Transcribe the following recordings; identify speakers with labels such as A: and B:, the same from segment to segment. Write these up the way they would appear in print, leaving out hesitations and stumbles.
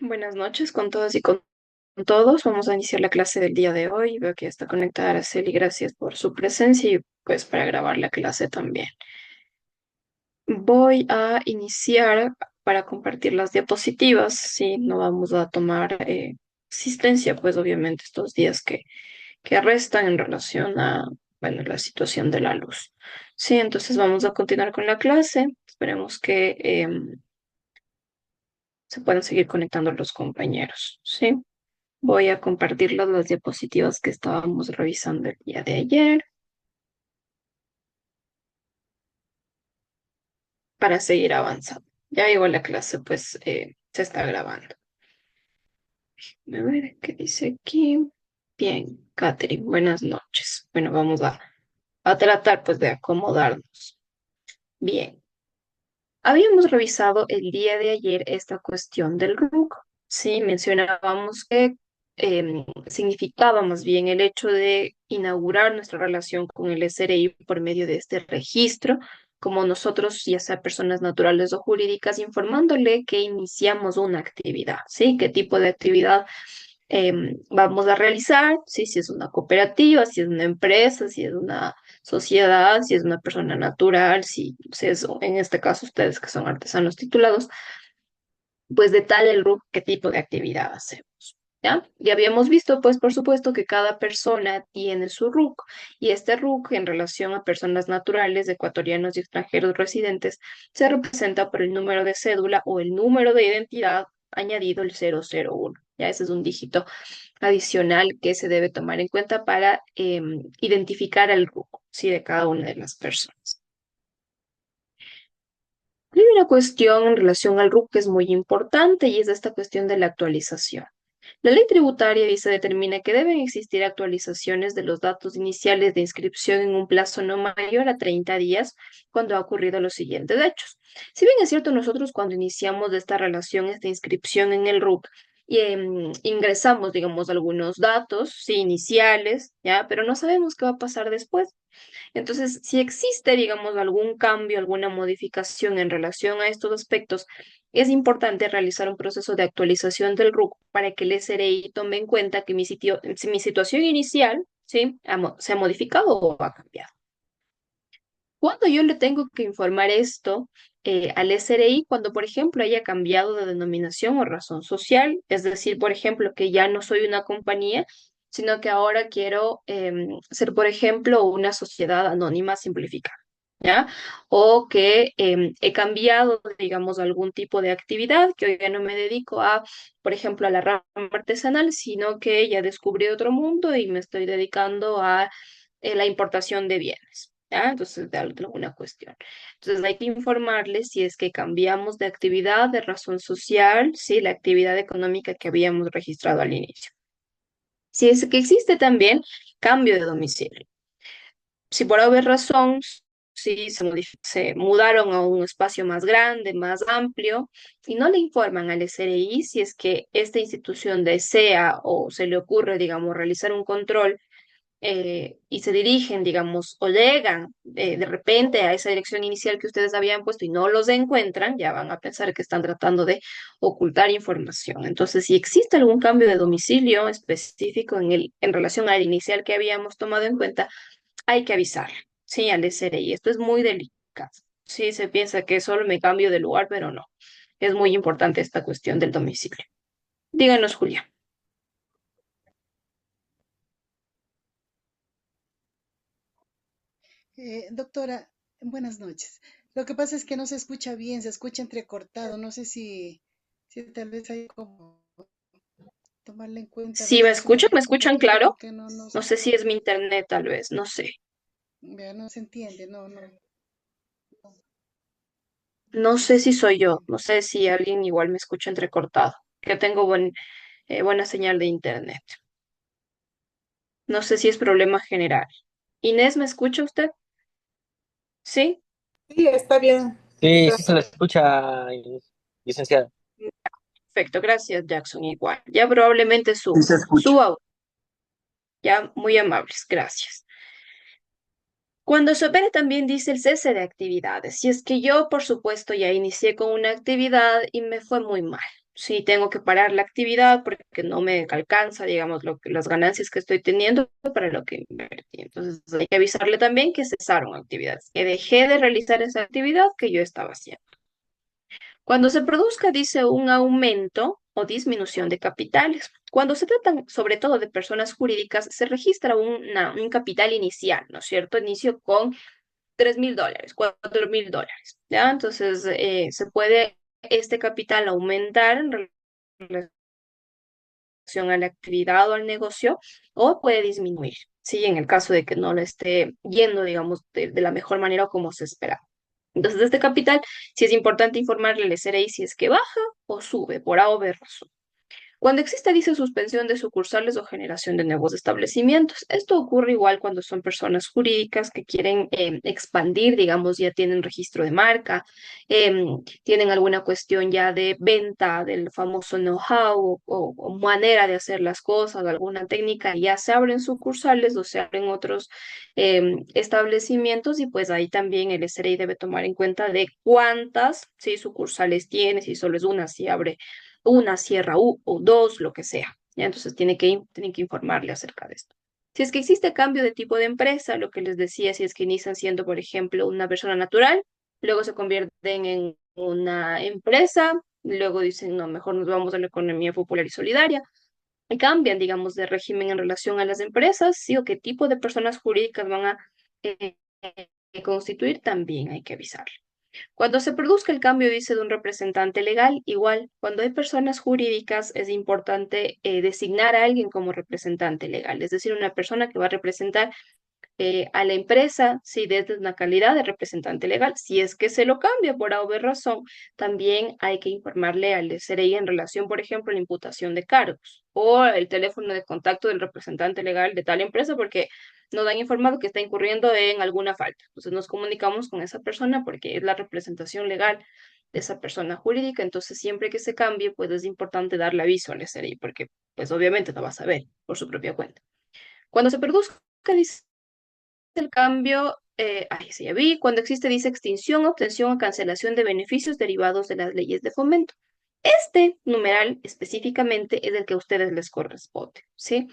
A: Buenas noches con todas y con todos. Vamos a iniciar la clase del día de hoy. Veo que ya está conectada Araceli. Gracias por su presencia y pues para grabar la clase también. Voy a iniciar para compartir las diapositivas. Sí, no vamos a tomar asistencia, pues obviamente estos días que restan en relación a, bueno, la situación de la luz. Sí, entonces vamos a continuar con la clase. Esperemos que se puedan seguir conectando los compañeros. Sí. Voy a compartir las diapositivas que estábamos revisando el día de ayer para seguir avanzando. Ya llegó la clase, pues se está grabando. A ver qué dice aquí. Bien, Catherine, buenas noches. Bueno, vamos a tratar pues de acomodarnos. Bien, habíamos revisado el día de ayer esta cuestión del RUC. Sí, mencionábamos que significaba más bien el hecho de inaugurar nuestra relación con el SRI por medio de este registro, como nosotros, ya sea personas naturales o jurídicas, informándole que iniciamos una actividad, ¿sí? ¿Qué tipo de actividad vamos a realizar? ¿Sí? Si es una cooperativa, si es una empresa, si es una sociedad, si es una persona natural, si es, en este caso ustedes que son artesanos titulados, pues de tal el RUC, qué tipo de actividad hacemos. ¿Ya? Ya habíamos visto, pues, por supuesto, que cada persona tiene su RUC y este RUC en relación a personas naturales, ecuatorianos y extranjeros residentes, se representa por el número de cédula o el número de identidad añadido el 001. Ya ese es un dígito adicional que se debe tomar en cuenta para identificar al RUC, ¿sí? De cada una de las personas. Hay una cuestión en relación al RUC que es muy importante y es esta cuestión de la actualización. La ley tributaria dice determina que deben existir actualizaciones de los datos iniciales de inscripción en un plazo no mayor a 30 días cuando ha ocurrido los siguientes hechos. Si bien es cierto, nosotros cuando iniciamos esta relación, esta inscripción en el RUC, y, ingresamos, digamos, algunos datos, sí, iniciales, ¿ya? Pero no sabemos qué va a pasar después. Entonces, si existe, digamos, algún cambio, alguna modificación en relación a estos aspectos, es importante realizar un proceso de actualización del RUC para que el SRI tome en cuenta que si mi situación inicial, ¿sí? Se ha modificado o ha cambiado. ¿Cuándo yo le tengo que informar esto al SRI? Cuando, por ejemplo, haya cambiado de denominación o razón social, es decir, por ejemplo, que ya no soy una compañía, sino que ahora quiero ser, por ejemplo, una sociedad anónima simplificada, ¿ya? O que he cambiado, digamos, algún tipo de actividad, que hoy ya no me dedico a, por ejemplo, a la rama artesanal, sino que ya descubrí otro mundo y me estoy dedicando a la importación de bienes. ¿Ya? Entonces, de alguna cuestión. Entonces, hay que informarles si es que cambiamos de actividad, de razón social, sí, la actividad económica que habíamos registrado al inicio. Si es que existe también cambio de domicilio. Si por haber razón, sí, se mudaron a un espacio más grande, más amplio, y no le informan al SRI si es que esta institución desea o se le ocurre, digamos, realizar un control y se dirigen, digamos, o llegan de repente a esa dirección inicial que ustedes habían puesto y no los encuentran, ya van a pensar que están tratando de ocultar información. Entonces, si existe algún cambio de domicilio específico en relación al inicial que habíamos tomado en cuenta, hay que avisar, sí, al SRI. Esto es muy delicado. Sí, se piensa que solo me cambio de lugar, pero no. Es muy importante esta cuestión del domicilio. Díganos, Julia.
B: Doctora, buenas noches. Lo que pasa es que no se escucha bien, se escucha entrecortado. No sé si tal vez hay como tomarle en cuenta,
A: Si
B: ver
A: me
B: si se
A: escuchan,
B: mejora
A: me
B: un
A: escuchan
B: poquitito
A: claro.
B: porque
A: No sé si es mi internet, tal vez, no sé.
B: vea, no se entiende, no.
A: No sé si soy yo, no sé si alguien igual me escucha entrecortado, que tengo buena señal de internet. No sé si es problema general. Inés, ¿me escucha usted? ¿Sí?
C: Sí, está bien.
D: Sí,
C: Está-
D: sí se la escucha, licenciada.
A: Perfecto, gracias, Jackson. Igual. Ya probablemente
C: Sí se
A: su
C: escucha.
A: audio. Ya muy amables, gracias. Cuando se opera también dice el cese de actividades. Si es que yo, por supuesto, ya inicié con una actividad y me fue muy mal. Sí, tengo que parar la actividad porque no me alcanza, digamos, las ganancias que estoy teniendo para lo que invertí. Entonces hay que avisarle también que cesaron actividades, que dejé de realizar esa actividad que yo estaba haciendo. Cuando se produzca, dice, un aumento o disminución de capitales. Cuando se tratan sobre todo de personas jurídicas, se registra un capital inicial, ¿no es cierto? Inicio con $3.000, $4.000, ¿ya? Entonces, se puede este capital aumentar en relación a la actividad o al negocio, o puede disminuir, ¿sí? En el caso de que no lo esté yendo, digamos, de la mejor manera o como se espera. Entonces, este capital, sí es importante informarle al SRI si es que baja o sube por A o B razón. Cuando existe, dice, suspensión de sucursales o generación de nuevos establecimientos. Esto ocurre igual cuando son personas jurídicas que quieren expandir, digamos, ya tienen registro de marca, tienen alguna cuestión ya de venta del famoso know-how o manera de hacer las cosas, alguna técnica, y ya se abren sucursales o se abren otros establecimientos y pues ahí también el SRI debe tomar en cuenta de cuántas, ¿sí? Sucursales tiene, si solo es una, si abre una, cierra o dos, lo que sea. ¿Ya? Entonces tienen que informarle acerca de esto. Si es que existe cambio de tipo de empresa, lo que les decía, si es que inician siendo, por ejemplo, una persona natural, luego se convierten en una empresa, luego dicen, no, mejor nos vamos a la economía popular y solidaria, y cambian, digamos, de régimen en relación a las empresas, sí, o qué tipo de personas jurídicas van a eh, constituir, también hay que avisar. Cuando se produzca el cambio, dice, de un representante legal, igual, cuando hay personas jurídicas, es importante designar a alguien como representante legal, es decir, una persona que va a representar a la empresa, sí, desde una calidad de representante legal. Si es que se lo cambia por A o B razón, también hay que informarle al SRI en relación, por ejemplo, a la imputación de cargos o el teléfono de contacto del representante legal de tal empresa, porque nos han informado que está incurriendo en alguna falta. Entonces nos comunicamos con esa persona porque es la representación legal de esa persona jurídica. Entonces, siempre que se cambie, pues es importante darle aviso al SRI, porque pues obviamente no va a saber por su propia cuenta. Cuando se produzca, dice el cambio, ay, sí, ya vi, cuando existe, dice, extinción, obtención o cancelación de beneficios derivados de las leyes de fomento. Este numeral específicamente es el que a ustedes les corresponde, ¿sí?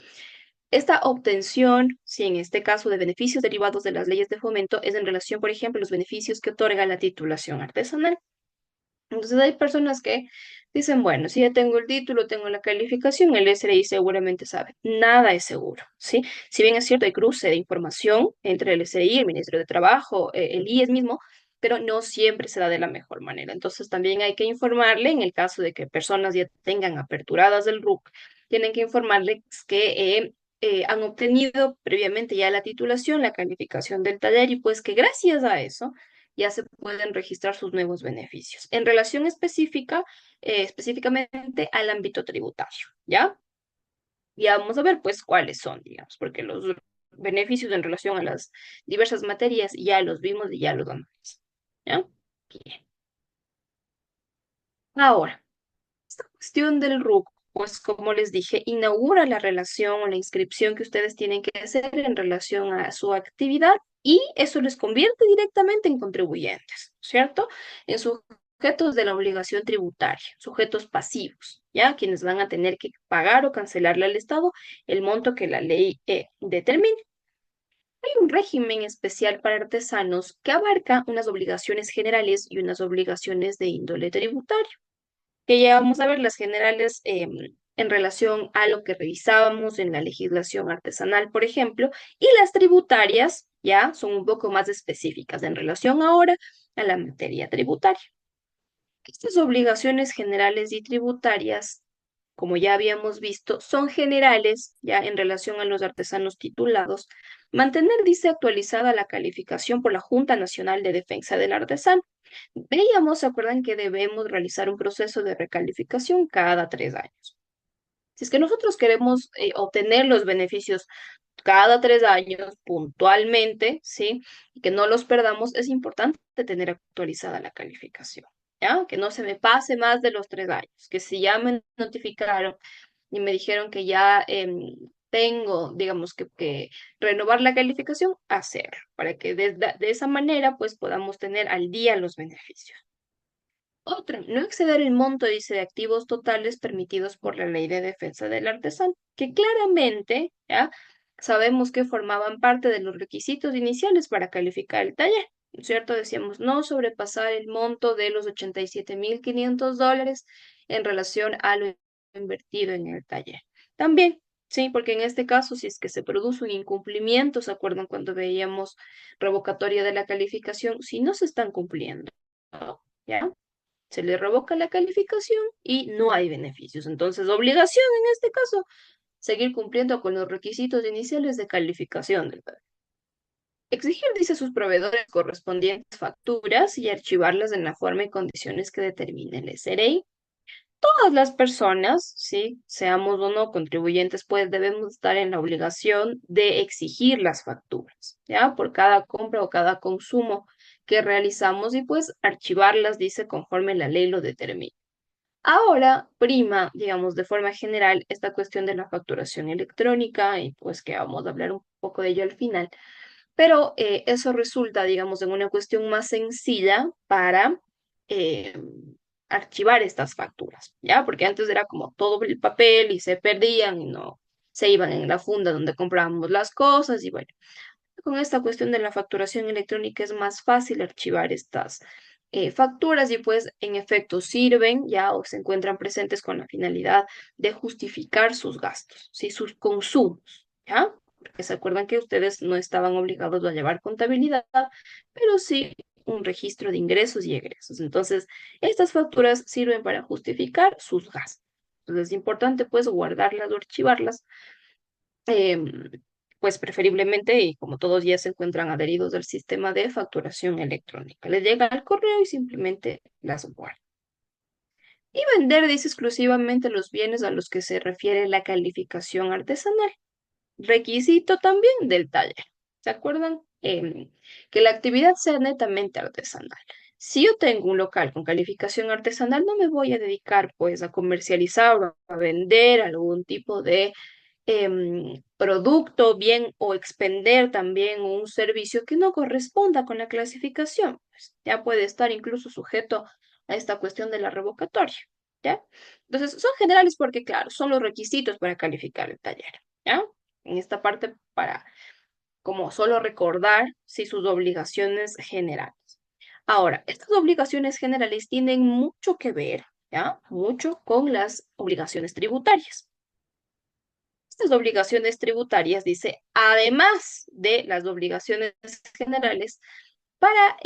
A: Esta obtención, si en este caso de beneficios derivados de las leyes de fomento, es en relación, por ejemplo, a los beneficios que otorga la titulación artesanal. Entonces hay personas que dicen, bueno, si ya tengo el título, tengo la calificación, el SRI seguramente sabe. Nada es seguro, ¿sí? Si bien es cierto, hay cruce de información entre el SRI, el Ministerio de Trabajo, el IES mismo, pero no siempre se da de la mejor manera. Entonces también hay que informarle, en el caso de que personas ya tengan aperturadas del RUC, tienen que informarles que han obtenido previamente ya la titulación, la calificación del taller y pues que gracias a eso ya se pueden registrar sus nuevos beneficios. En relación específica, específicamente al ámbito tributario, ¿ya? Ya vamos a ver, pues, cuáles son, digamos, porque los beneficios en relación a las diversas materias ya los vimos y ya los damos, ¿ya? Bien. Ahora, esta cuestión del RUC, pues como les dije, inaugura la relación o la inscripción que ustedes tienen que hacer en relación a su actividad y eso les convierte directamente en contribuyentes, ¿cierto? En sujetos de la obligación tributaria, sujetos pasivos, ¿ya? Quienes van a tener que pagar o cancelarle al Estado el monto que la ley determine. Hay un régimen especial para artesanos que abarca unas obligaciones generales y unas obligaciones de índole tributario que ya vamos a ver las generales en relación a lo que revisábamos en la legislación artesanal, por ejemplo, y las tributarias ya son un poco más específicas en relación ahora a la materia tributaria. Estas obligaciones generales y tributarias, como ya habíamos visto, son generales ya en relación a los artesanos titulados. Mantener, dice, actualizada la calificación por la Junta Nacional de Defensa del Artesano. Veíamos, ¿se acuerdan que debemos realizar un proceso de recalificación cada 3 años? Si es que nosotros queremos obtener los beneficios cada 3 años puntualmente, ¿sí? Y que no los perdamos, es importante tener actualizada la calificación, ¿ya? Que no se me pase más de los 3 años, que si ya me notificaron y me dijeron que ya tengo, digamos, que renovar la calificación, hacerlo, para que de esa manera, pues, podamos tener al día los beneficios. Otra, no exceder el monto, dice, de activos totales permitidos por la Ley de Defensa del Artesano, que claramente, ¿ya? Sabemos que formaban parte de los requisitos iniciales para calificar el taller, ¿no es cierto? Decíamos no sobrepasar el monto de los 87.500 dólares en relación a lo invertido en el taller. También, sí, porque en este caso, si es que se produce un incumplimiento, ¿se acuerdan cuando veíamos revocatoria de la calificación? Si no se están cumpliendo, ¿ya? Se le revoca la calificación y no hay beneficios. Entonces, obligación en este caso, seguir cumpliendo con los requisitos iniciales de calificación del pago. Exigir, dice, sus proveedores correspondientes facturas y archivarlas en la forma y condiciones que determine el SRI. Todas las personas, sí, seamos o no contribuyentes, pues debemos estar en la obligación de exigir las facturas, ¿ya? Por cada compra o cada consumo que realizamos y pues archivarlas, dice, conforme la ley lo determina. Ahora prima, digamos, de forma general, esta cuestión de la facturación electrónica y pues que vamos a hablar un poco de ello al final, pero eso resulta, digamos, en una cuestión más sencilla para eh, archivar estas facturas, ¿ya? Porque antes era como todo el papel y se perdían y no se iban en la funda donde comprábamos las cosas y bueno, con esta cuestión de la facturación electrónica es más fácil archivar estas facturas y pues en efecto sirven ya o se encuentran presentes con la finalidad de justificar sus gastos, ¿sí? Sus consumos, ¿ya? Porque se acuerdan que ustedes no estaban obligados a llevar contabilidad, pero sí un registro de ingresos y egresos. Entonces, estas facturas sirven para justificar sus gastos. Entonces, es importante pues guardarlas o archivarlas em, pues preferiblemente, y como todos ya se encuentran adheridos al sistema de facturación electrónica, les llega al correo y simplemente las guarda. Y vender, dice, exclusivamente los bienes a los que se refiere la calificación artesanal, requisito también del taller. ¿Se acuerdan? Que la actividad sea netamente artesanal. Si yo tengo un local con calificación artesanal, no me voy a dedicar pues a comercializar o a vender algún tipo de producto bien o expender también un servicio que no corresponda con la clasificación. Pues, ya puede estar incluso sujeto a esta cuestión de la revocatoria, ¿ya? Entonces, son generales porque, claro, son los requisitos para calificar el taller, ¿ya? En esta parte para, como solo recordar, si sus obligaciones generales. Ahora, estas obligaciones generales tienen mucho que ver, ¿ya? Mucho con las obligaciones tributarias. Estas obligaciones tributarias, dice, además de las obligaciones generales, para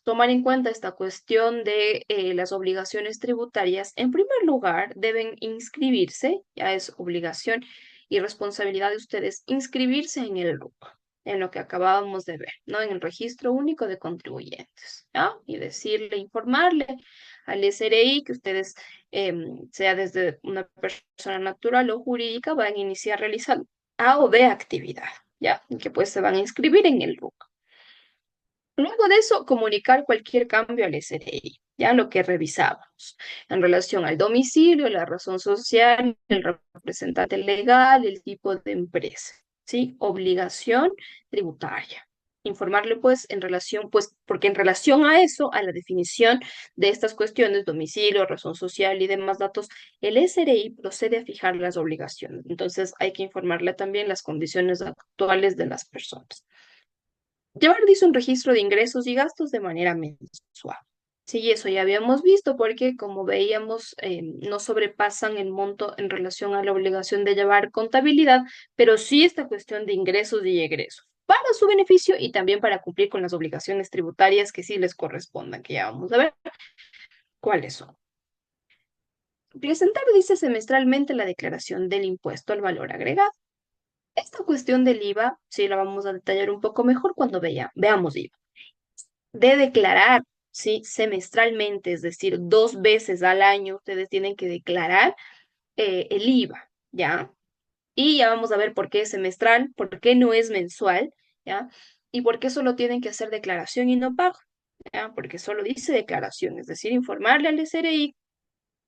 A: tomar en cuenta esta cuestión de las obligaciones tributarias, en primer lugar, deben inscribirse, ya es obligación y responsabilidad de ustedes, inscribirse en el RUC, en lo que acabábamos de ver, ¿no? En el Registro Único de Contribuyentes, ¿ya? Y decirle, informarle al SRI que ustedes, sea desde una persona natural o jurídica, van a iniciar realizando A o B actividad, ¿ya? Y que pues se van a inscribir en el RUC. Luego de eso, comunicar cualquier cambio al SRI, ya lo que revisábamos, en relación al domicilio, la razón social, el representante legal, el tipo de empresa, ¿sí? Obligación tributaria. Informarle, pues, en relación, pues, porque en relación a eso, a la definición de estas cuestiones, domicilio, razón social y demás datos, el SRI procede a fijar las obligaciones. Entonces, hay que informarle también las condiciones actuales de las personas. Llevar, dice, un registro de ingresos y gastos de manera mensual. Sí, eso ya habíamos visto porque, como veíamos, no sobrepasan el monto en relación a la obligación de llevar contabilidad, pero sí esta cuestión de ingresos y egresos para su beneficio y también para cumplir con las obligaciones tributarias que sí les correspondan, que ya vamos a ver cuáles son. Presentar, dice, semestralmente la declaración del impuesto al valor agregado. Esta cuestión del IVA, sí la vamos a detallar un poco mejor cuando veamos IVA. De declarar, ¿sí? Semestralmente, es decir, 2 veces al año ustedes tienen que declarar el IVA, ¿ya? Y ya vamos a ver por qué es semestral, por qué no es mensual, ¿ya? Y por qué solo tienen que hacer declaración y no pago, ¿ya? Porque solo dice declaración, es decir, informarle al SRI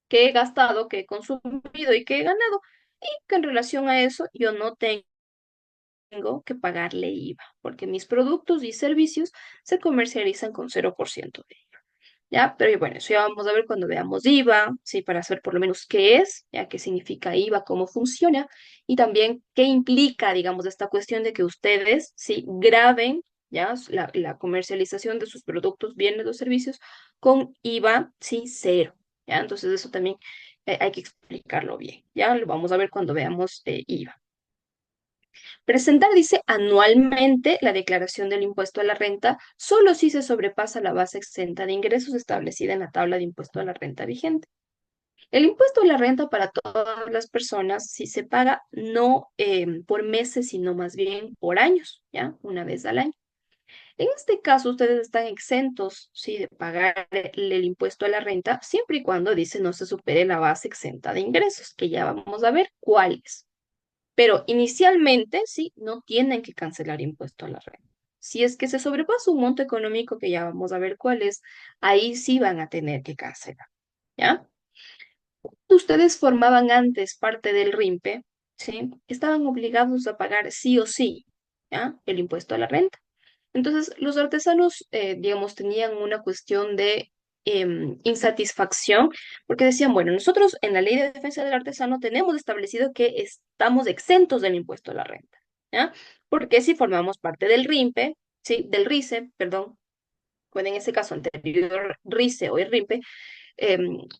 A: qué he gastado, qué he consumido y qué he ganado, y que en relación a eso yo no tengo que pagarle IVA, porque mis productos y servicios se comercializan con 0% de IVA. ¿ya? Pero bueno, eso ya vamos a ver cuando veamos IVA, ¿sí? Para saber por lo menos qué es, ¿ya? ¿Qué significa IVA, cómo funciona? Y también qué implica, digamos, esta cuestión de que ustedes, ¿sí? Graben, ¿ya? La comercialización de sus productos, bienes o servicios con IVA, ¿sí? Cero, ¿ya? Entonces eso también hay que explicarlo bien, ¿ya? Lo vamos a ver cuando veamos IVA. Presentar, dice, anualmente la declaración del impuesto a la renta, solo si se sobrepasa la base exenta de ingresos establecida en la tabla de impuesto a la renta vigente. El impuesto a la renta para todas las personas, si se paga no por meses, sino más bien por años, ¿ya? Una vez al año. En este caso, ustedes están exentos, sí, de pagar el impuesto a la renta, siempre y cuando, dice, no se supere la base exenta de ingresos, que ya vamos a ver cuál es. Pero inicialmente, sí, no tienen que cancelar impuesto a la renta. Si es que se sobrepasa un monto económico, que ya vamos a ver cuál es, ahí sí van a tener que cancelar, ¿ya? Ustedes formaban antes parte del RIMPE, ¿sí? Estaban obligados a pagar sí o sí, ¿ya? El impuesto a la renta. Entonces, los artesanos, digamos, tenían una cuestión de insatisfacción, porque decían, bueno, nosotros en la Ley de Defensa del Artesano tenemos establecido que estamos exentos del impuesto a la renta, ¿ya? Porque si formamos parte del RIMPE, sí, del RICE, perdón, bueno, en ese caso anterior RICE o el RIMPE,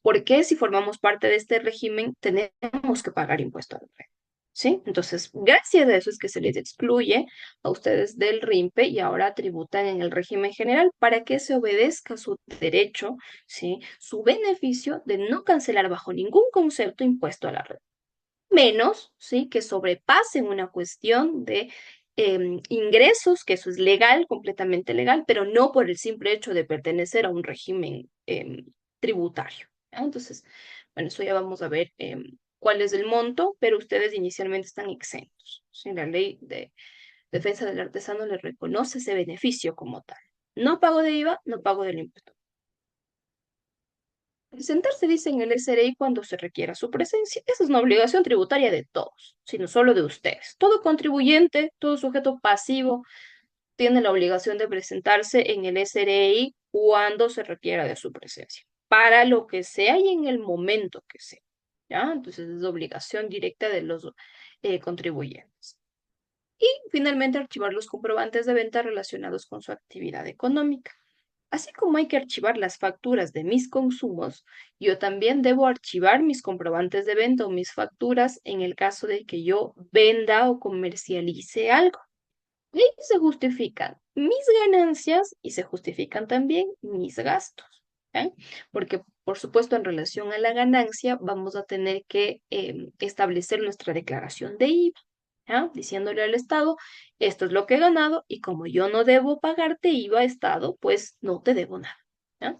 A: ¿por qué si formamos parte de este régimen tenemos que pagar impuesto a la renta? ¿Sí? Entonces, gracias a eso es que se les excluye a ustedes del RIMPE y ahora tributan en el régimen general para que se obedezca su derecho, ¿sí? Su beneficio de no cancelar bajo ningún concepto impuesto a la renta, menos, ¿sí? Que sobrepasen una cuestión de ingresos, que eso es legal, completamente legal, pero no por el simple hecho de pertenecer a un régimen tributario, ¿ya? Entonces, bueno, eso ya vamos a ver cuál es el monto, pero ustedes inicialmente están exentos, ¿sí? La ley de defensa del artesano les reconoce ese beneficio como tal. No pago de IVA, no pago del impuesto. Presentarse, dice en el SRI, cuando se requiera su presencia. Esa es una obligación tributaria de todos, sino solo de ustedes. Todo contribuyente, todo sujeto pasivo, tiene la obligación de presentarse en el SRI cuando se requiera de su presencia, para lo que sea y en el momento que sea, ¿ya? Entonces es obligación directa de los contribuyentes. Y finalmente archivar los comprobantes de venta relacionados con su actividad económica. Así como hay que archivar las facturas de mis consumos, yo también debo archivar mis comprobantes de venta o mis facturas en el caso de que yo venda o comercialice algo. Y ahí se justifican mis ganancias y se justifican también mis gastos, ¿ya? Porque, por supuesto, en relación a la ganancia, vamos a tener que establecer nuestra declaración de IVA, ¿ya? Diciéndole al Estado, esto es lo que he ganado y como yo no debo pagarte IVA, Estado, pues no te debo nada, ¿ya?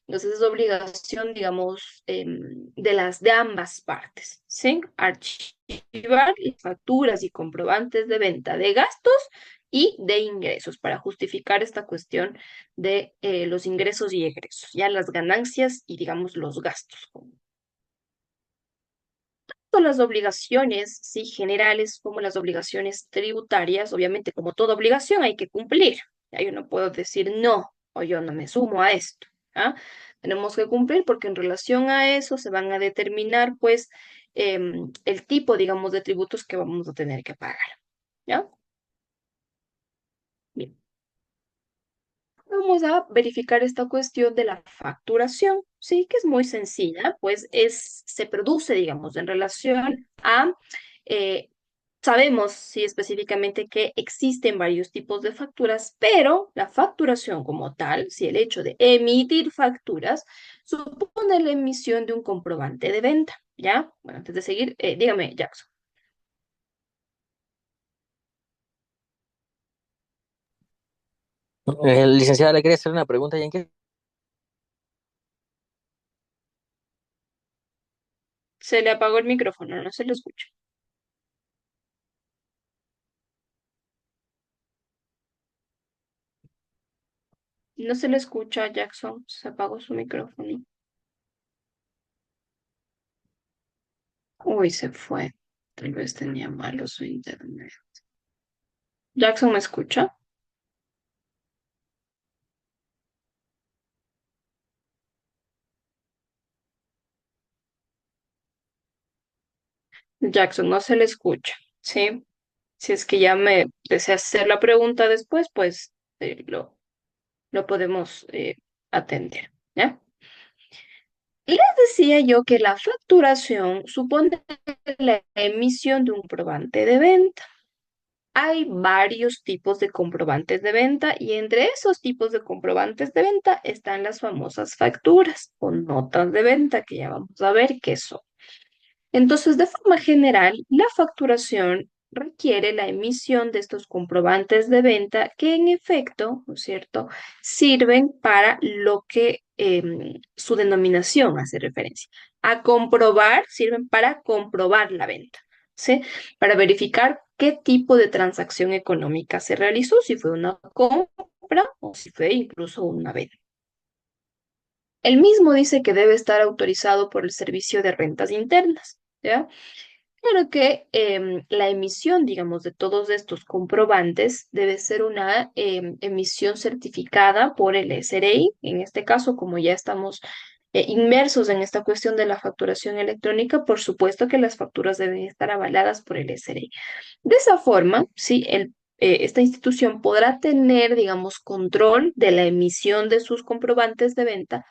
A: Entonces es obligación, digamos, de ambas partes, ¿sí? Archivar facturas y comprobantes de venta de gastos y de ingresos para justificar esta cuestión de los ingresos y egresos, ya las ganancias y, digamos, los gastos. Tanto las obligaciones, sí, generales como las obligaciones tributarias, obviamente, como toda obligación hay que cumplir. Ya yo no puedo decir no o yo no me sumo a esto. ¿Ah? Tenemos que cumplir porque en relación a eso se van a determinar, pues, el tipo, digamos, de tributos que vamos a tener que pagar. ¿Ya? Bien. Vamos a verificar esta cuestión de la facturación, sí, que es muy sencilla, pues se produce, digamos, en relación a, eh, sabemos, sí, específicamente que existen varios tipos de facturas, pero la facturación como tal, si el hecho de emitir facturas, supone la emisión de un comprobante de venta, ¿ya? Bueno, antes de seguir, dígame, Jackson.
D: Licenciada, le quería hacer una pregunta. ¿Y en qué?
A: Se le apagó el micrófono, no se lo escucha. No se le escucha, Jackson, se apagó su micrófono. Uy, se fue. Tal vez tenía malo su internet. Jackson, ¿me escucha? Jackson, no se le escucha, ¿sí? Si es que ya me desea hacer la pregunta después, pues lo podemos atender, ¿ya? Les decía yo que la facturación supone la emisión de un comprobante de venta. Hay varios tipos de comprobantes de venta y entre esos tipos de comprobantes de venta están las famosas facturas o notas de venta, que ya vamos a ver qué son. Entonces, de forma general, la facturación requiere la emisión de estos comprobantes de venta que en efecto, ¿no es cierto?, sirven para lo que su denominación hace referencia. A comprobar, sirven para comprobar la venta, ¿sí? Para verificar qué tipo de transacción económica se realizó, si fue una compra o si fue incluso una venta. El mismo dice que debe estar autorizado por el Servicio de Rentas Internas, ¿ya? Claro que la emisión, digamos, de todos estos comprobantes debe ser una emisión certificada por el SRI. En este caso, como ya estamos inmersos en esta cuestión de la facturación electrónica, por supuesto que las facturas deben estar avaladas por el SRI. De esa forma, sí, esta institución podrá tener, digamos, control de la emisión de sus comprobantes de venta,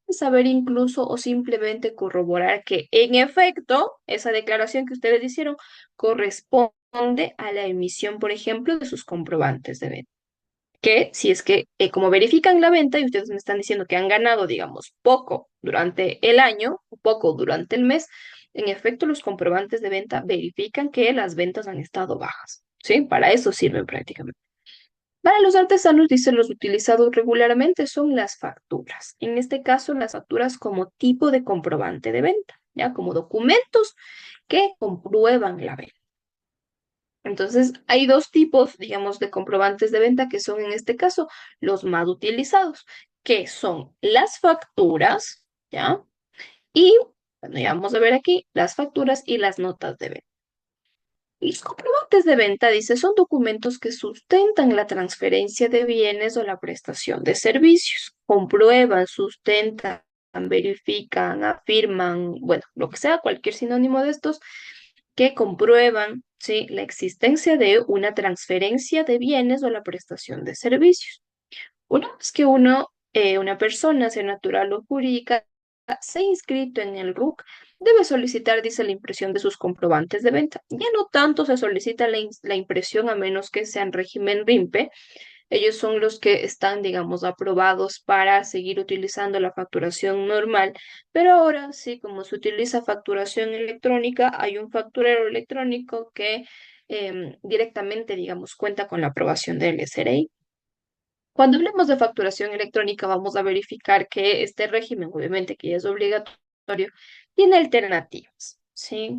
A: saber incluso o simplemente corroborar que en efecto esa declaración que ustedes hicieron corresponde a la emisión, por ejemplo, de sus comprobantes de venta. Que si es que, como verifican la venta y ustedes me están diciendo que han ganado, digamos, poco durante el año o poco durante el mes, en efecto los comprobantes de venta verifican que las ventas han estado bajas. ¿Sí? Para eso sirven prácticamente. Para los artesanos, dicen los utilizados regularmente son las facturas. En este caso, las facturas como tipo de comprobante de venta, ya como documentos que comprueban la venta. Entonces, hay dos tipos, digamos, de comprobantes de venta que son en este caso los más utilizados, que son las facturas, ¿ya? Y, bueno, ya vamos a ver aquí las facturas y las notas de venta. Los comprobantes de venta, dice, son documentos que sustentan la transferencia de bienes o la prestación de servicios. Comprueban, sustentan, verifican, afirman, bueno, lo que sea, cualquier sinónimo de estos que comprueban, ¿sí?, la existencia de una transferencia de bienes o la prestación de servicios. Una vez que una persona, sea natural o jurídica, se ha inscrito en el RUC, debe solicitar, dice, la impresión de sus comprobantes de venta. Ya no tanto se solicita la impresión a menos que sea en régimen RIMPE. Ellos son los que están, digamos, aprobados para seguir utilizando la facturación normal, pero ahora sí, como se utiliza facturación electrónica, hay un facturero electrónico que directamente, digamos, cuenta con la aprobación del SRI. Cuando hablemos de facturación electrónica, vamos a verificar que este régimen, obviamente que ya es obligatorio, tiene alternativas, ¿sí?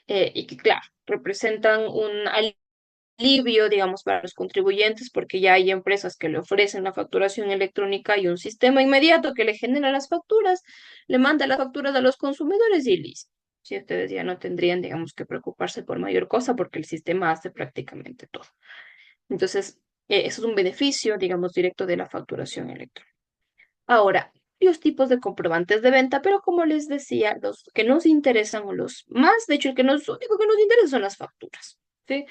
A: Y que, claro, representan un alivio, digamos, para los contribuyentes, porque ya hay empresas que le ofrecen la facturación electrónica y un sistema inmediato que le genera las facturas, le manda las facturas a los consumidores y listo. Si ustedes ya no tendrían, digamos, que preocuparse por mayor cosa, porque el sistema hace prácticamente todo. Entonces, eso es un beneficio, digamos, directo de la facturación electrónica. Ahora, varios tipos de comprobantes de venta, pero como les decía, los que nos interesan o los más, de hecho, único que nos interesa son las facturas, ¿sí?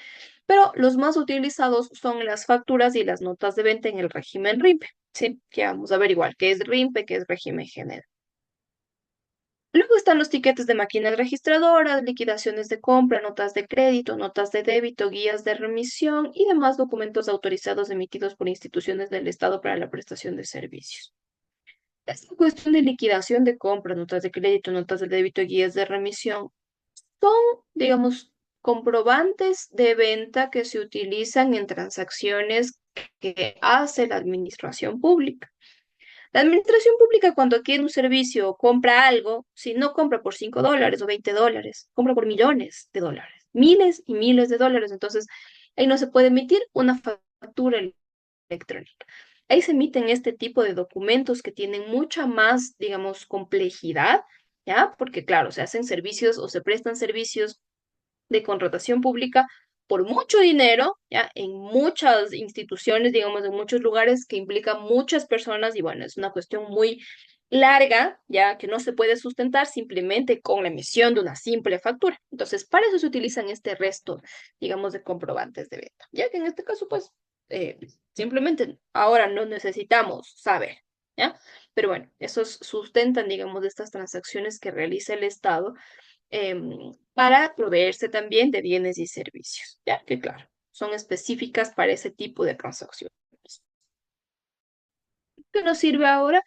A: Pero los más utilizados son las facturas y las notas de venta en el régimen RIMPE, ¿sí? Que vamos a ver igual qué es RIMPE, qué es régimen general. Luego están los tiquetes de máquinas registradoras, liquidaciones de compra, notas de crédito, notas de débito, guías de remisión y demás documentos autorizados emitidos por instituciones del Estado para la prestación de servicios. Esta cuestión de liquidación de compra, notas de crédito, notas de débito y guías de remisión son, digamos, comprobantes de venta que se utilizan en transacciones que hace la administración pública. La administración pública cuando adquiere un servicio o compra algo, si no compra por $5 o $20, compra por millones de dólares, miles y miles de dólares. Entonces, ahí no se puede emitir una factura electrónica. Ahí se emiten este tipo de documentos que tienen mucha más, digamos, complejidad, ¿ya? Porque claro, se hacen servicios o se prestan servicios de contratación pública por mucho dinero, ¿ya? En muchas instituciones, digamos, en muchos lugares que implica muchas personas y bueno, es una cuestión muy larga, ya que no se puede sustentar simplemente con la emisión de una simple factura. Entonces, para eso se utilizan este resto, digamos, de comprobantes de venta, ya que en este caso, pues, eh, simplemente ahora no necesitamos saber, ¿ya? Pero bueno, esos sustentan, digamos, de estas transacciones que realiza el Estado para proveerse también de bienes y servicios, ya que claro, son específicas para ese tipo de transacciones. ¿Qué nos sirve ahora?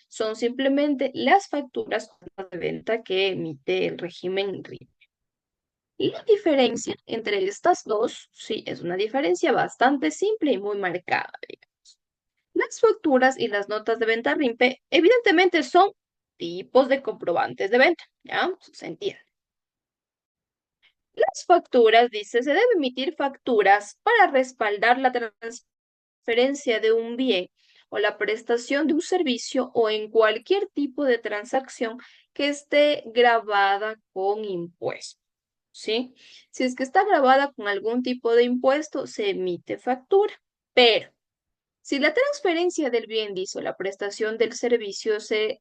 A: Son simplemente las facturas de venta que emite el régimen RIP. La diferencia entre estas dos, sí, es una diferencia bastante simple y muy marcada, digamos. Las facturas y las notas de venta RIMPE evidentemente son tipos de comprobantes de venta, ¿ya? Se entiende. Las facturas, dice, se debe emitir facturas para respaldar la transferencia de un bien o la prestación de un servicio o en cualquier tipo de transacción que esté grabada con impuesto, ¿sí? Si es que está grabada con algún tipo de impuesto, se emite factura, pero si la transferencia del bien, dice, o la prestación del servicio se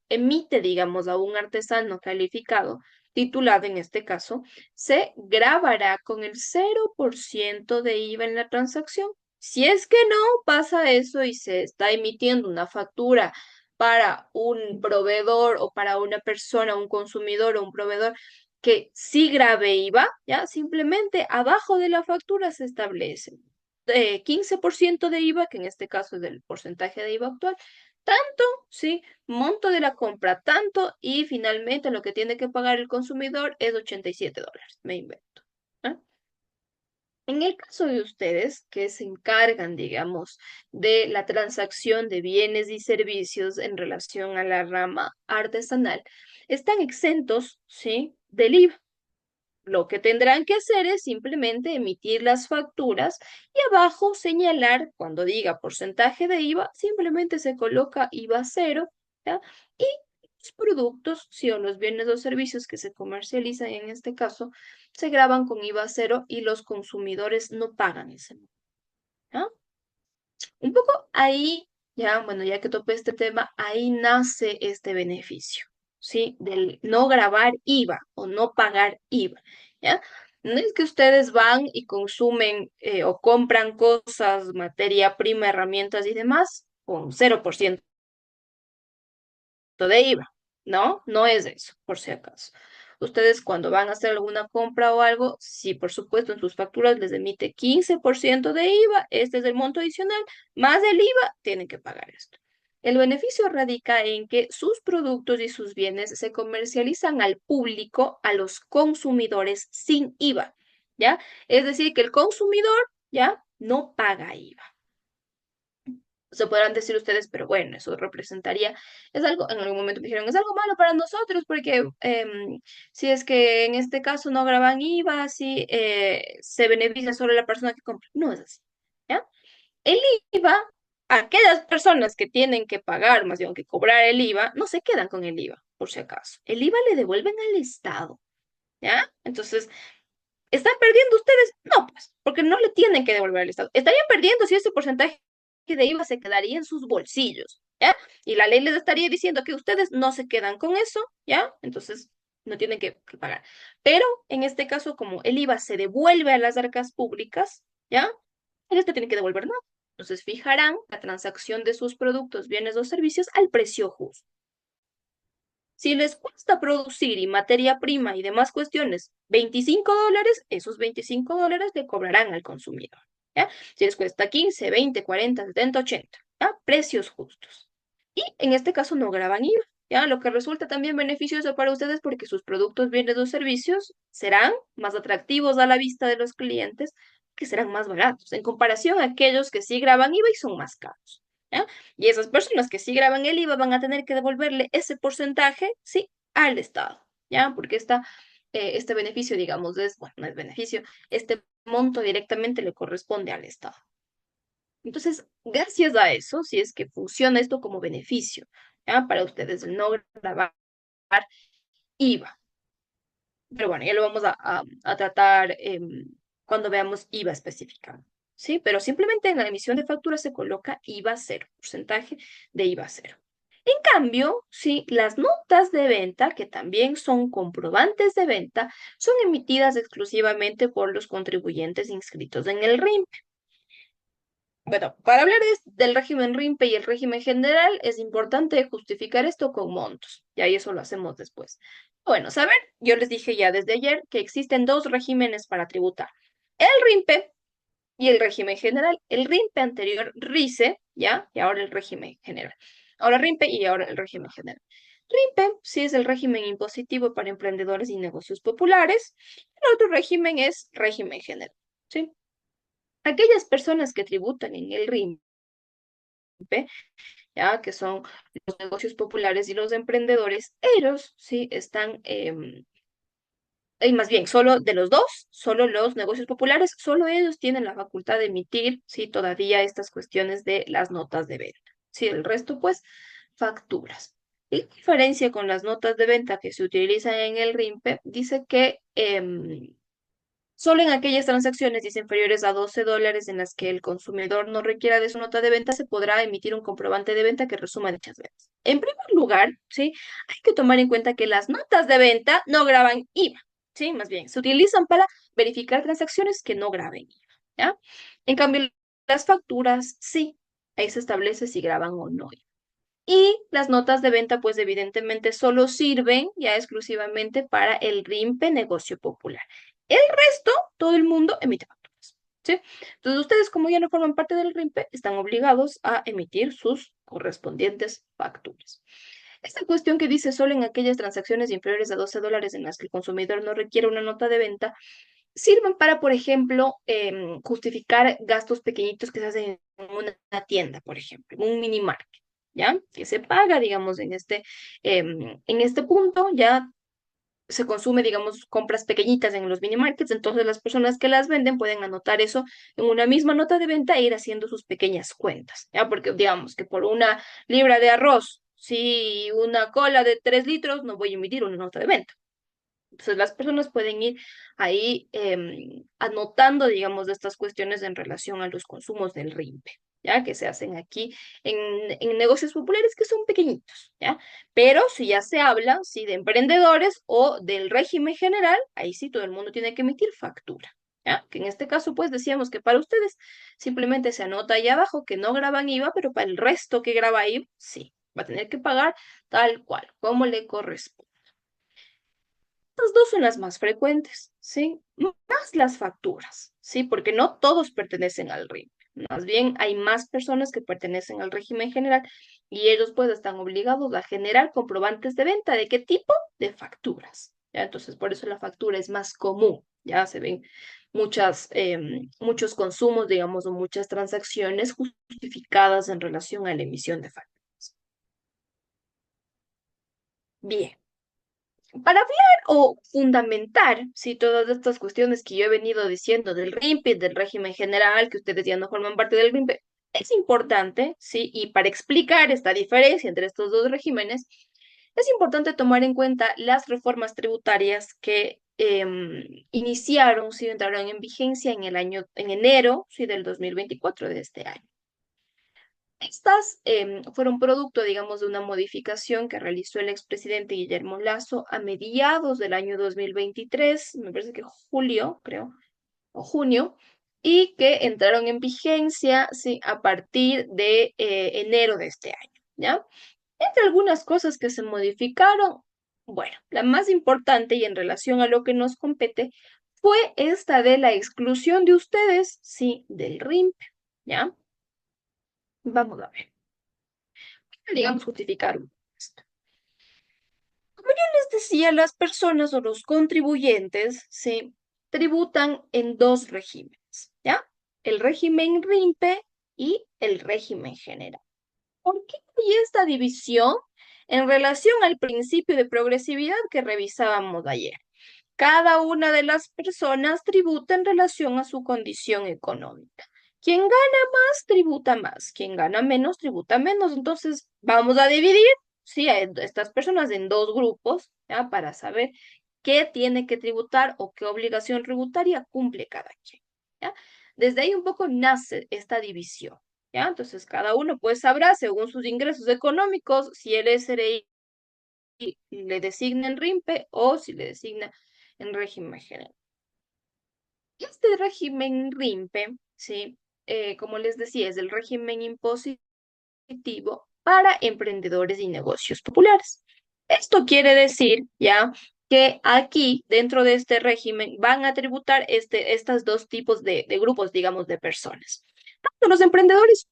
A: emite, digamos, a un artesano calificado, titulado en este caso, se grabará con el 0% de IVA en la transacción. Si es que no pasa eso y se está emitiendo una factura para un proveedor o para una persona, un consumidor o un proveedor que sí grave IVA, ya simplemente abajo de la factura se establece 15% de IVA, que en este caso es del porcentaje de IVA actual, tanto, sí, monto de la compra, tanto, y finalmente lo que tiene que pagar el consumidor es $87, me invento. ¿Ah? En el caso de ustedes que se encargan, digamos, de la transacción de bienes y servicios en relación a la rama artesanal, están exentos, ¿sí?, del IVA. Lo que tendrán que hacer es simplemente emitir las facturas y abajo señalar, cuando diga porcentaje de IVA, simplemente se coloca IVA cero, ¿ya? Y los productos, sí, o los bienes o servicios que se comercializan en este caso, se graban con IVA cero y los consumidores no pagan ese monto, ¿ya? Un poco ahí, ya, bueno, ya que topé este tema, ahí nace este beneficio, ¿sí? Del no grabar IVA o no pagar IVA, ¿ya? No es que ustedes van y consumen o compran cosas, materia prima, herramientas y demás con 0% de IVA, ¿no? No es eso, por si acaso. Ustedes cuando van a hacer alguna compra o algo, sí, por supuesto, en sus facturas les emite 15% de IVA, este es el monto adicional, más el IVA, tienen que pagar esto. El beneficio radica en que sus productos y sus bienes se comercializan al público, a los consumidores sin IVA, ¿ya? Es decir, que el consumidor, ¿ya? No paga IVA. Se podrán decir ustedes, pero bueno, eso representaría, es algo, en algún momento me dijeron, es algo malo para nosotros, porque si es que en este caso no graban IVA, si se beneficia solo la persona que compra. No es así, ¿ya? El IVA, aquellas personas que tienen que pagar, más bien que cobrar el IVA, no se quedan con el IVA, por si acaso. El IVA le devuelven al Estado, ¿ya? Entonces, ¿están perdiendo ustedes? No, pues, porque no le tienen que devolver al Estado. Estarían perdiendo si ese porcentaje de IVA se quedaría en sus bolsillos, ¿ya? Y la ley les estaría diciendo que ustedes no se quedan con eso, ¿ya? Entonces, no tienen que pagar. Pero en este caso, como el IVA se devuelve a las arcas públicas, ¿ya? Ellos te tienen que devolver nada. Entonces, fijarán la transacción de sus productos, bienes o servicios al precio justo. Si les cuesta producir y materia prima y demás cuestiones $25, esos $25 le cobrarán al consumidor, ¿ya? Si les cuesta 15, 20, 40, 70, 80, ¿ya? Precios justos. Y en este caso no graban IVA, ¿ya? Lo que resulta también beneficioso para ustedes porque sus productos, bienes o servicios serán más atractivos a la vista de los clientes, que serán más baratos en comparación a aquellos que sí graban IVA y son más caros, ¿ya? Y esas personas que sí graban el IVA van a tener que devolverle ese porcentaje, sí, al Estado, ¿ya? Porque este beneficio, digamos, bueno, no es beneficio, este monto directamente le corresponde al Estado. Entonces, gracias a eso, si es que funciona esto como beneficio, ¿ya? Para ustedes el no grabar IVA. Pero bueno, ya lo vamos a tratar cuando veamos IVA específica, ¿sí? Pero simplemente en la emisión de factura se coloca IVA cero, porcentaje de IVA cero. En cambio, sí, las notas de venta, que también son comprobantes de venta, son emitidas exclusivamente por los contribuyentes inscritos en el RIMPE. Bueno, para hablar del régimen RIMPE y el régimen general, es importante justificar esto con montos, y ahí eso lo hacemos después. Bueno, saber, yo les dije ya desde ayer que existen dos regímenes para tributar. El RIMPE y el régimen general. El RIMPE anterior, RICE, ¿ya? Y ahora el régimen general. Ahora RIMPE y ahora el régimen general. RIMPE sí es el régimen impositivo para emprendedores y negocios populares. El otro régimen es régimen general, ¿sí? Aquellas personas que tributan en el RIMPE, ¿ya? Que son los negocios populares y los emprendedores, ellos sí están y más bien, solo de los dos, solo los negocios populares, solo ellos tienen la facultad de emitir, sí, todavía estas cuestiones de las notas de venta. Sí, el resto, pues, facturas. Y la diferencia con las notas de venta que se utilizan en el RIMPE dice que solo en aquellas transacciones inferiores a $12 en las que el consumidor no requiera de su nota de venta se podrá emitir un comprobante de venta que resuma dichas ventas. En primer lugar, ¿sí? Hay que tomar en cuenta que las notas de venta no graban IVA, ¿sí? Más bien, se utilizan para verificar transacciones que no graben IVA, ¿ya? En cambio, las facturas, sí, ahí se establece si graban o no IVA. Y las notas de venta, pues evidentemente solo sirven ya exclusivamente para el RIMPE negocio popular. El resto, todo el mundo emite facturas, ¿sí? Entonces ustedes, como ya no forman parte del RIMPE, están obligados a emitir sus correspondientes facturas. Esta cuestión que dice solo en aquellas transacciones inferiores a $12 en las que el consumidor no requiere una nota de venta, sirven para, por ejemplo, justificar gastos pequeñitos que se hacen en una tienda, por ejemplo, en un mini market, ¿ya? Que se paga, digamos, en este punto, ya se consume, digamos, compras pequeñitas en los mini markets, entonces las personas que las venden pueden anotar eso en una misma nota de venta e ir haciendo sus pequeñas cuentas, ¿ya? Porque digamos que por una libra de arroz, si una cola de 3 litros, no voy a emitir una nota de venta. Entonces las personas pueden ir ahí anotando, digamos, de estas cuestiones en relación a los consumos del RIMPE, ¿ya? Que se hacen aquí en negocios populares que son pequeñitos, ¿ya? Pero si ya se habla, sí, de emprendedores o del régimen general, ahí sí todo el mundo tiene que emitir factura, ¿ya? Que en este caso, pues decíamos que para ustedes simplemente se anota ahí abajo que no graban IVA, pero para el resto que graba IVA, sí, va a tener que pagar tal cual, como le corresponde. Estas dos son las más frecuentes, ¿sí? Más las facturas, ¿sí? Porque no todos pertenecen al RIMPE. Más bien hay más personas que pertenecen al régimen general y ellos pues están obligados a generar comprobantes de venta. ¿De qué tipo? De facturas. ¿Ya? Entonces por eso la factura es más común. Ya se ven muchos consumos, digamos, o muchas transacciones justificadas en relación a la emisión de facturas. Bien. Para hablar o fundamentar, sí, todas estas cuestiones que yo he venido diciendo del RIMPE, del régimen general, que ustedes ya no forman parte del RIMPE, es importante, sí, y para explicar esta diferencia entre estos dos regímenes, es importante tomar en cuenta las reformas tributarias que iniciaron, sí, entraron en vigencia en enero, sí, del 2024 de este año. Estas fueron producto, digamos, de una modificación que realizó el expresidente Guillermo Lasso a mediados del año 2023, me parece que julio, creo, o junio, y que entraron en vigencia, sí, a partir de enero de este año, ¿ya? Entre algunas cosas que se modificaron, bueno, la más importante y en relación a lo que nos compete fue esta de la exclusión de ustedes, sí, del RIMP, ¿ya? Vamos a ver. Digamos, justificar esto. Como yo les decía, las personas o los contribuyentes se tributan en dos regímenes, ¿ya? El régimen RIMPE y el régimen general. ¿Por qué hay esta división en relación al principio de progresividad que revisábamos ayer? Cada una de las personas tributa en relación a su condición económica. Quien gana más, tributa más. Quien gana menos, tributa menos. Entonces, vamos a dividir, sí, a estas personas en dos grupos, ¿ya? Para saber qué tiene que tributar o qué obligación tributaria cumple cada quien, ¿ya? Desde ahí un poco nace esta división. ¿ya? Entonces, cada uno pues sabrá, según sus ingresos económicos, si el SRI le designa en RIMPE o si le designa en régimen general. Este régimen RIMPE, ¿sí? Como les decía, es el régimen impositivo para emprendedores y negocios populares. Esto quiere decir, ya, que aquí, dentro de este régimen, van a tributar estos dos tipos de grupos, digamos, de personas. Tanto los emprendedores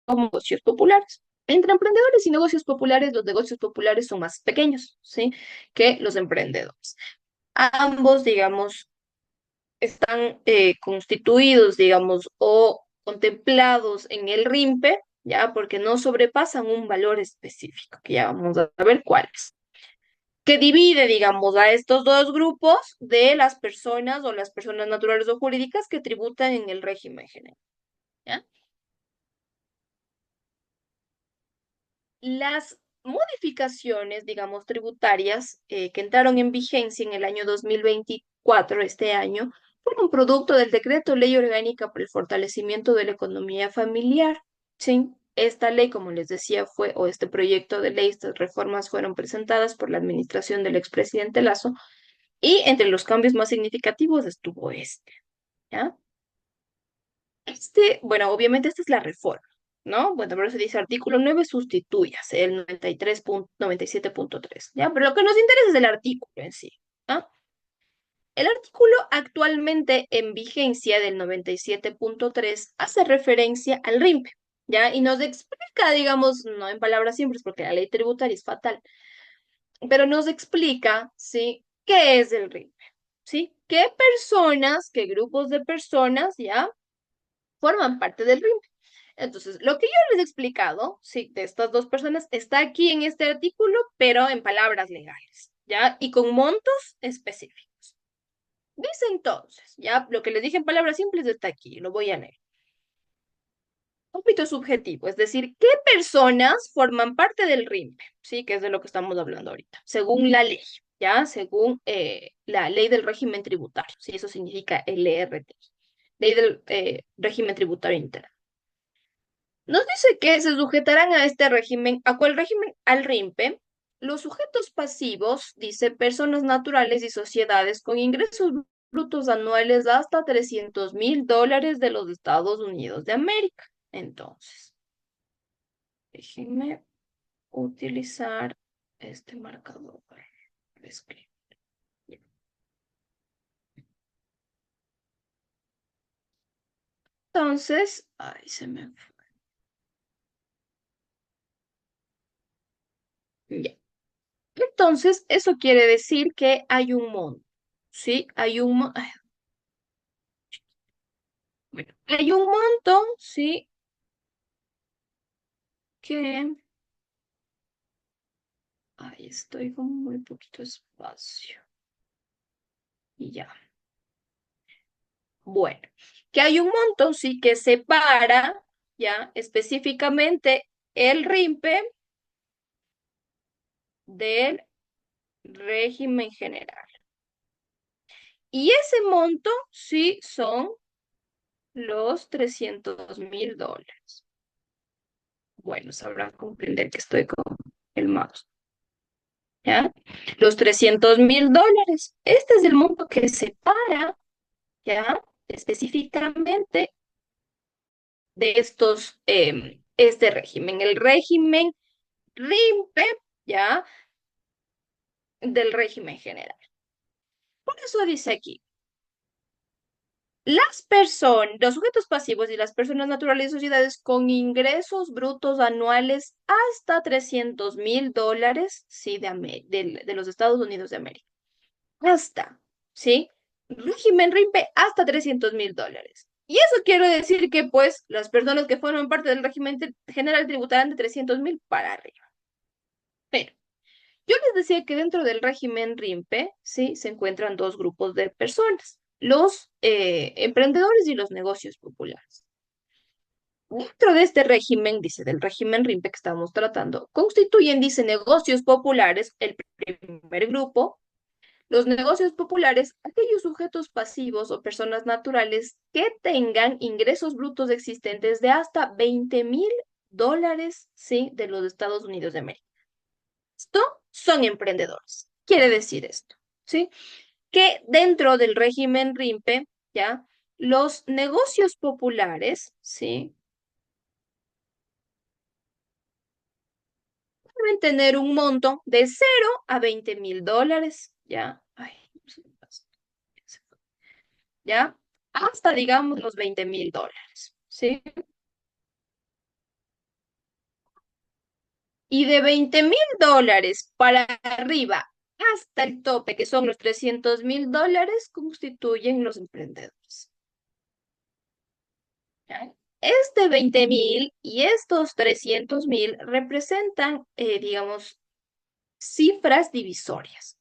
A: como negocios populares. Entre emprendedores y negocios populares, los negocios populares son más pequeños, ¿sí? Que los emprendedores. Ambos, digamos, están constituidos, digamos, o contemplados en el RIMPE, ¿ya? Porque no sobrepasan un valor específico, que ya vamos a ver cuál es, que divide, digamos, a estos dos grupos de las personas o las personas naturales o jurídicas que tributan en el régimen general, ¿ya? Las modificaciones, digamos, tributarias que entraron en vigencia en el año 2024, este año, fueron producto del Decreto Ley Orgánica para el Fortalecimiento de la Economía Familiar. Sí, esta ley, como les decía, o este proyecto de ley, estas reformas fueron presentadas por la administración del expresidente Lazo, y entre los cambios más significativos estuvo este, ¿ya? Bueno, obviamente esta es la reforma, ¿no? Bueno, pero se dice artículo 9 sustituyase el 97.3, ¿ya? Pero lo que nos interesa es el artículo en sí, ¿ah? El artículo actualmente en vigencia del 97.3 hace referencia al RIMPE, ¿ya? Y nos explica, digamos, no en palabras simples, porque la ley tributaria es fatal, pero nos explica, ¿sí? ¿Qué es el RIMPE? ¿Sí? ¿Qué personas, qué grupos de personas, ya, forman parte del RIMPE? Entonces, lo que yo les he explicado, sí, de estas dos personas, está aquí en este artículo, pero en palabras legales, ¿ya? Y con montos específicos. Dice entonces, ya, lo que les dije en palabras simples está aquí, lo voy a leer. Ámbito subjetivo, es decir, ¿qué personas forman parte del RIMPE? Sí, que es de lo que estamos hablando ahorita, según la ley, ¿ya? Según la ley del régimen tributario, sí, eso significa LRT, ley del régimen tributario interno. Nos dice que se sujetarán a este régimen. ¿A cuál régimen? Al RIMPE. Los sujetos pasivos, dice, personas naturales y sociedades con ingresos brutos anuales hasta $300,000 de los Estados Unidos de América. Entonces, déjenme utilizar este marcador para escribir. Entonces, ay, se me fue. Ya. Entonces, eso quiere decir que hay un monto, ¿sí? Bueno, hay un monto, ¿sí? Que... Ahí estoy con muy poquito espacio. Y ya. Bueno, que hay un monto, sí, que separa, ya, específicamente el RIMPE del régimen general. Y ese monto, sí, son los $300,000. Bueno, sabrán comprender que estoy con el mouse. ¿Ya? Los $300,000. Este es el monto que separa, ¿ya? Específicamente de este régimen, el régimen RIMPE, ¿ya? Del régimen general. Por eso dice aquí, los sujetos pasivos y las personas naturales y sociedades con ingresos brutos anuales hasta $300,000, sí, de los Estados Unidos de América. Hasta, ¿sí? Régimen RIMPE hasta $300,000. Y eso quiere decir que, pues, las personas que forman parte del régimen general tributarán de 300,000 para arriba. Pero yo les decía que dentro del régimen RIMPE, sí, se encuentran dos grupos de personas, los emprendedores y los negocios populares. Dentro de este régimen, dice, del régimen RIMPE que estamos tratando, constituyen, dice, negocios populares, el primer grupo, Los negocios populares, aquellos sujetos pasivos o personas naturales que tengan ingresos brutos existentes de hasta $20,000, ¿sí? De los Estados Unidos de América. Esto son emprendedores. Quiere decir esto, ¿sí? Que dentro del régimen RIMPE, ¿ya? Los negocios populares, ¿sí? Deben tener un monto de 0 a $20,000, ¿ya? Ay, no sé qué pasa. ¿Ya? Hasta, digamos, los $20,000, ¿sí? Y de $20,000 para arriba hasta el tope, que son los $300,000, constituyen los emprendedores. ¿Ya? Este 20,000 y estos 300,000 representan, digamos, cifras divisorias.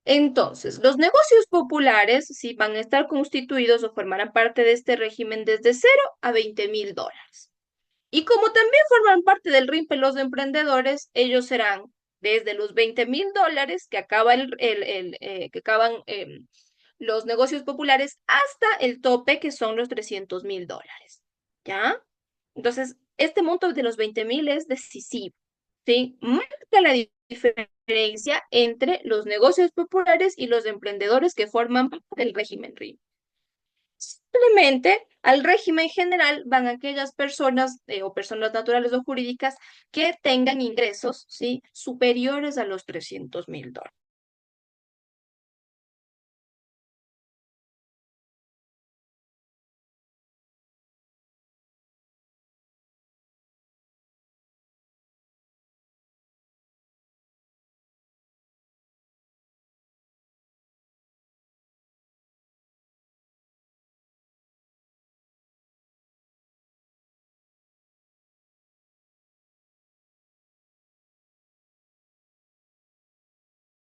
A: Entonces, los negocios populares sí van a estar constituidos o formarán parte de este régimen desde 0 a $20,000. Y como también forman parte del RIMPE los emprendedores, ellos serán desde los $20,000 que que acaban los negocios populares hasta el tope que son los $300,000. ¿Ya? Entonces, este monto de los 20,000 es decisivo, ¿sí? Marca la diferencia entre los negocios populares y los emprendedores que forman parte del régimen RIM. Simplemente al régimen general van aquellas personas o personas naturales o jurídicas que tengan ingresos, ¿sí? Superiores a los $300,000.